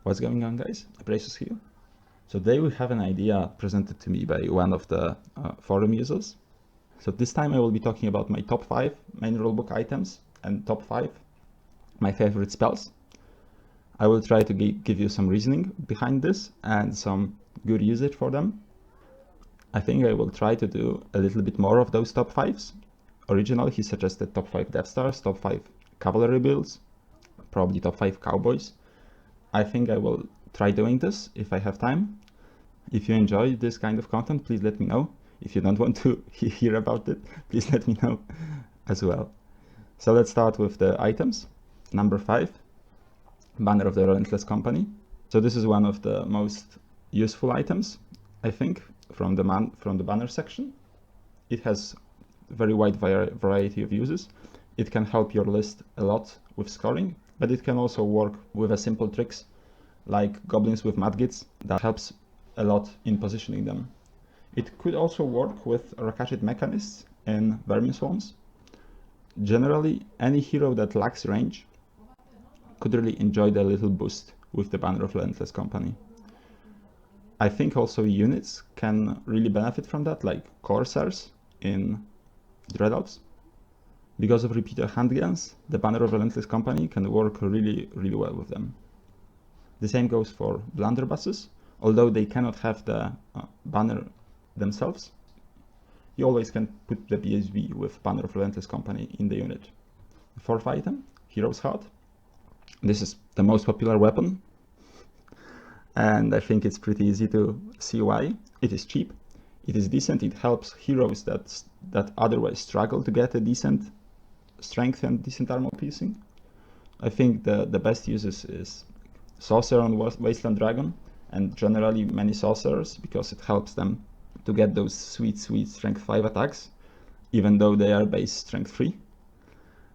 What's going on, guys? Precious here. So today we have an idea presented to me by one of the forum users. So this time I will be talking about my top 5 main rulebook items and top 5 my favorite spells. I will try to give you some reasoning behind this and some good usage for them. I think I will try to do a little bit more of those top 5s. Originally he suggested top 5 Death Stars, top 5 cavalry builds, probably top 5 cowboys. I think I will try doing this if I have time. If you enjoy this kind of content, please let me know. If you don't want to hear about it, please let me know as well. So let's start with the items. Number 5, Banner of the Relentless Company. So this is one of the most useful items, I think, from the banner section. It has very wide variety of uses. It can help your list a lot with scoring, but it can also work with a simple tricks like goblins with madgits that helps a lot in positioning them. It could also work with Rakashit mechanists and vermin swarms. Generally, any hero that lacks range could really enjoy the little boost with the Banner of Relentless Company. I think also units can really benefit from that, like Corsairs in Dread Elves. Because of repeated handguns, the Banner of Relentless Company can work really well with them. The same goes for blunderbusses, although they cannot have the banner themselves. You always can put the BSB with Banner of Relentless Company in the unit. The 4th item, Hero's Heart. This is the most popular weapon, and I think it's pretty easy to see why. It is cheap, it is decent, it helps heroes that otherwise struggle to get a decent strength and decent armor piercing. I think the best uses is Sorcerer on Wasteland Dragon, and generally many Sorcerers, because it helps them to get those sweet strength 5 attacks, even though they are base strength 3.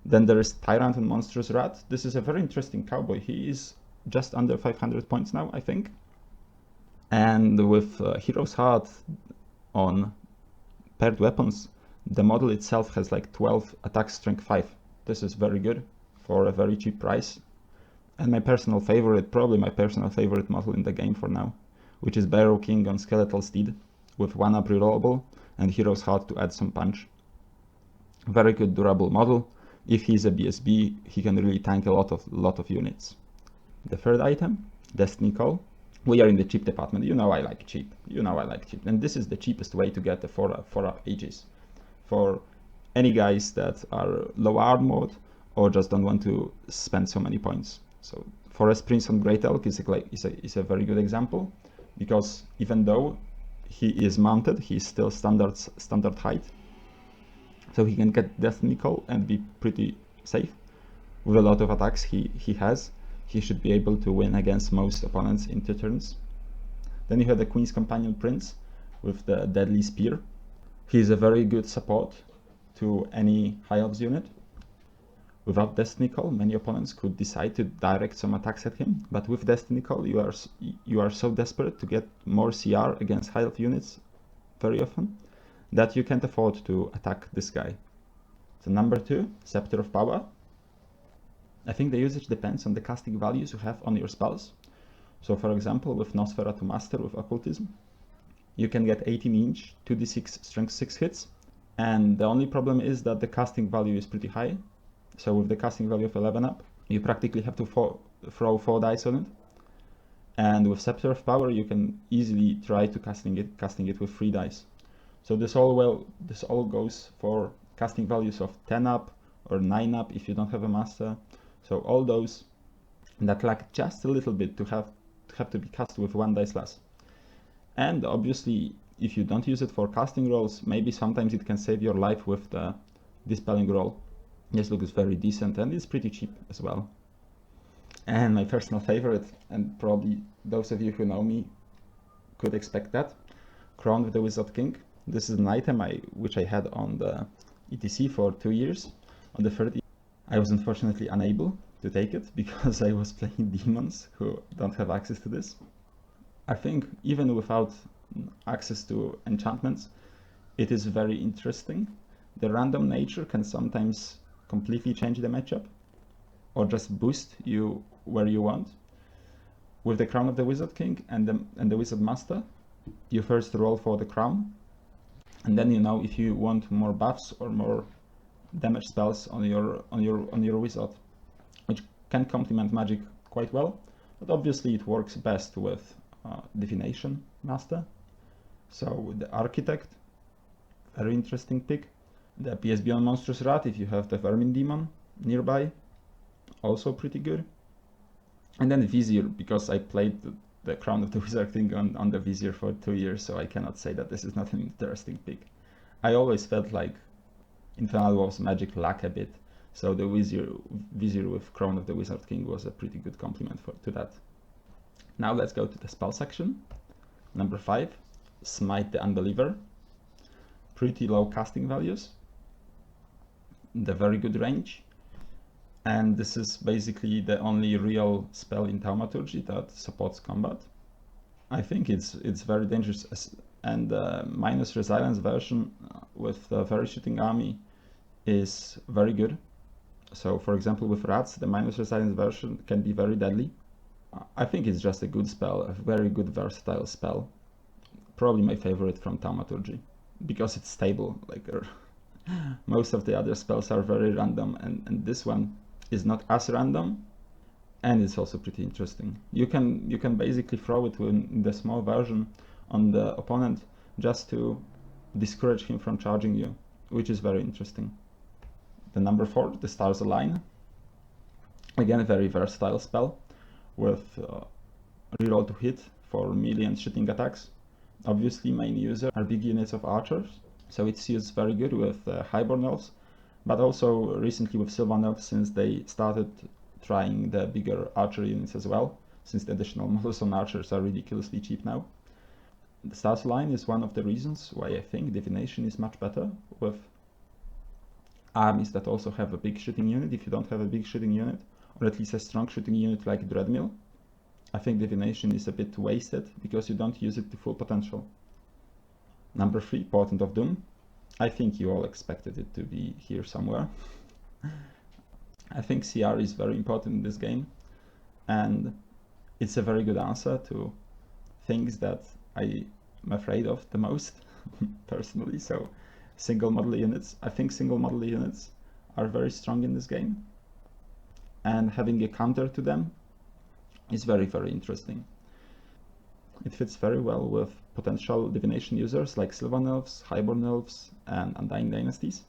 Then there is Tyrant and Monstrous Rat. This is a very interesting cowboy. He is just under 500 points now, I think. And with Hero's Heart on paired weapons, the model itself has like 12 attack strength 5. This is very good for a very cheap price. And my personal favorite, probably my personal favorite model in the game for now, which is Barrow King on Skeletal Steed with 1-up rerollable and Hero's Heart to add some punch. Very good durable model. If he's a BSB, he can really tank a lot of units. The 3rd item, Destiny Call. We are in the cheap department. You know I like cheap. And this is the cheapest way to get the 4-up Aegis for any guys that are low armored or just don't want to spend so many points. So Forest Prince on Great Elk is a very good example, because even though he is mounted, he's still standard height. So he can get Destiny Call and be pretty safe. With a lot of attacks he has, he should be able to win against most opponents in 2 turns. Then you have the Queen's Companion Prince with the Deadly Spear. He is a very good support to any High Elves unit. Without Destiny Call, many opponents could decide to direct some attacks at him, but with Destiny Call you are so desperate to get more CR against High Elf units very often that you can't afford to attack this guy. So number 2, Scepter of Power. I think the usage depends on the casting values you have on your spells. So for example, with Nosferatu Master with Occultism, you can get 18-inch 2d6 strength 6 hits, and the only problem is that the casting value is pretty high. So with the casting value of 11 up, you practically have to throw 4 dice on it. And with Scepter of Power, you can easily try to casting it with 3 dice. So this all goes for casting values of 10 up or 9 up if you don't have a master. So all those that lack just a little bit to have to be cast with 1 dice less. And obviously, if you don't use it for casting rolls, maybe sometimes it can save your life with the Dispelling roll. This looks very decent and it's pretty cheap as well. And my personal favorite, and probably those of you who know me could expect that, Crown with the Wizard King. This is an item which I had on the ETC for 2 years. On the 3rd year, I was unfortunately unable to take it because I was playing demons who don't have access to this. I think even without access to enchantments, it is very interesting. The random nature can sometimes completely change the matchup or just boost you where you want. With the Crown of the Wizard King and the Wizard Master, you first roll for the crown, and then you know if you want more buffs or more damage spells on your wizard, which can complement magic quite well. But obviously it works best with Divination Master. So the Architect, very interesting pick. The PS Beyond Monstrous Rat if you have the Vermin Demon nearby, also pretty good. And then Vizier, because I played the Crown of the Wizard King on the Vizier for 2 years, so I cannot say that this is not an interesting pick. I always felt like Infernal Wolf's magic lacked a bit, so the Vizier with Crown of the Wizard King was a pretty good complement to that. Now let's go to the spell section. Number 5, Smite the Unbeliever. Pretty low casting values, the very good range, and this is basically the only real spell in Thaumaturgy that supports combat. I think it's very dangerous, and the minus resilience version with the very shooting army is very good. So for example with rats, the minus resilience version can be very deadly. I think it's just a good spell, a very good versatile spell. Probably my favorite from Thaumaturgy, because it's stable. Like most of the other spells are very random, and this one is not as random, and it's also pretty interesting. You can basically throw it in the small version on the opponent just to discourage him from charging you, which is very interesting. The number 4, the Stars Align. Again, a very versatile spell with reroll to hit for melee and shooting attacks. Obviously main user are big units of archers, so it's used very good with Highborn Elves, but also recently with Sylvan Elves, since they started trying the bigger archer units as well, since the additional models on archers are ridiculously cheap now. The Stars Line is one of the reasons why I think Divination is much better with armies that also have a big shooting unit. If you don't have a big shooting unit, or at least a strong shooting unit like Dreadmill, I think Divination is a bit wasted because you don't use it to full potential. Number 3, Portent of Doom. I think you all expected it to be here somewhere. I think CR is very important in this game, and it's a very good answer to things that I'm afraid of the most, personally. So single model units. I think single model units are very strong in this game, and having a counter to them is very, very interesting. It fits very well with potential Divination users like Sylvan Elves, Highborn Elves, and Undying Dynasties.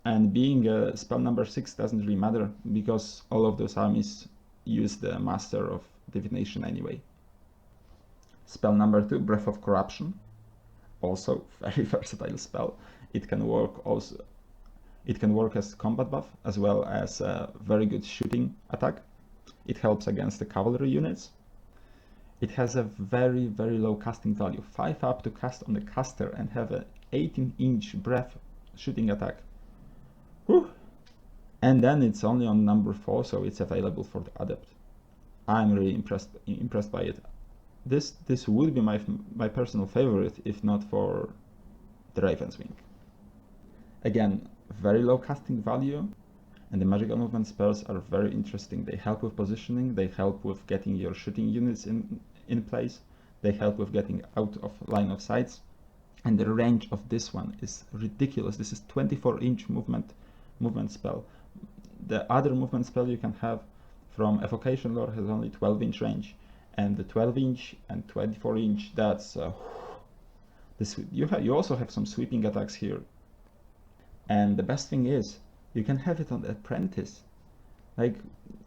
And being a spell number 6 doesn't really matter, because all of those armies use the Master of Divination anyway. Spell number 2, Breath of Corruption. Also very versatile spell. It can work as combat buff as well as a very good shooting attack. It helps against the cavalry units. It has a very, very low casting value, 5 up to cast on the caster and have an 18-inch breath shooting attack. Whew. And then it's only on number 4, so it's available for the adept. I'm really impressed by it. This would be my personal favorite if not for the Raven's Wing. Again, very low casting value, and the magical movement spells are very interesting. They help with positioning, they help with getting your shooting units in place, they help with getting out of line of sights, and the range of this one is ridiculous. This is 24-inch movement spell. The other movement spell you can have from Evocation Lore has only 12-inch range, and the 12-inch and 24-inch, that's you also have some sweeping attacks here. And the best thing is, you can have it on the Apprentice. Like,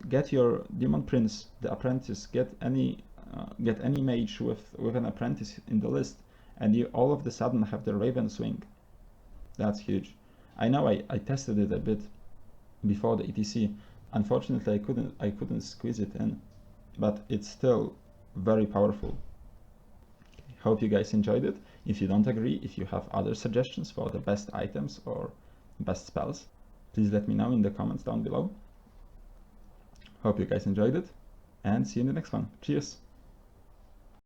get your Demon Prince, the Apprentice, get any mage with an Apprentice in the list, and you all of a sudden have the Raven's Wing. That's huge. I know I tested it a bit before the ETC. Unfortunately, I couldn't squeeze it in, but it's still very powerful. Hope you guys enjoyed it. If you don't agree, if you have other suggestions for the best items or best spells, please let me know in the comments down below. Hope you guys enjoyed it, and see you in the next one. Cheers!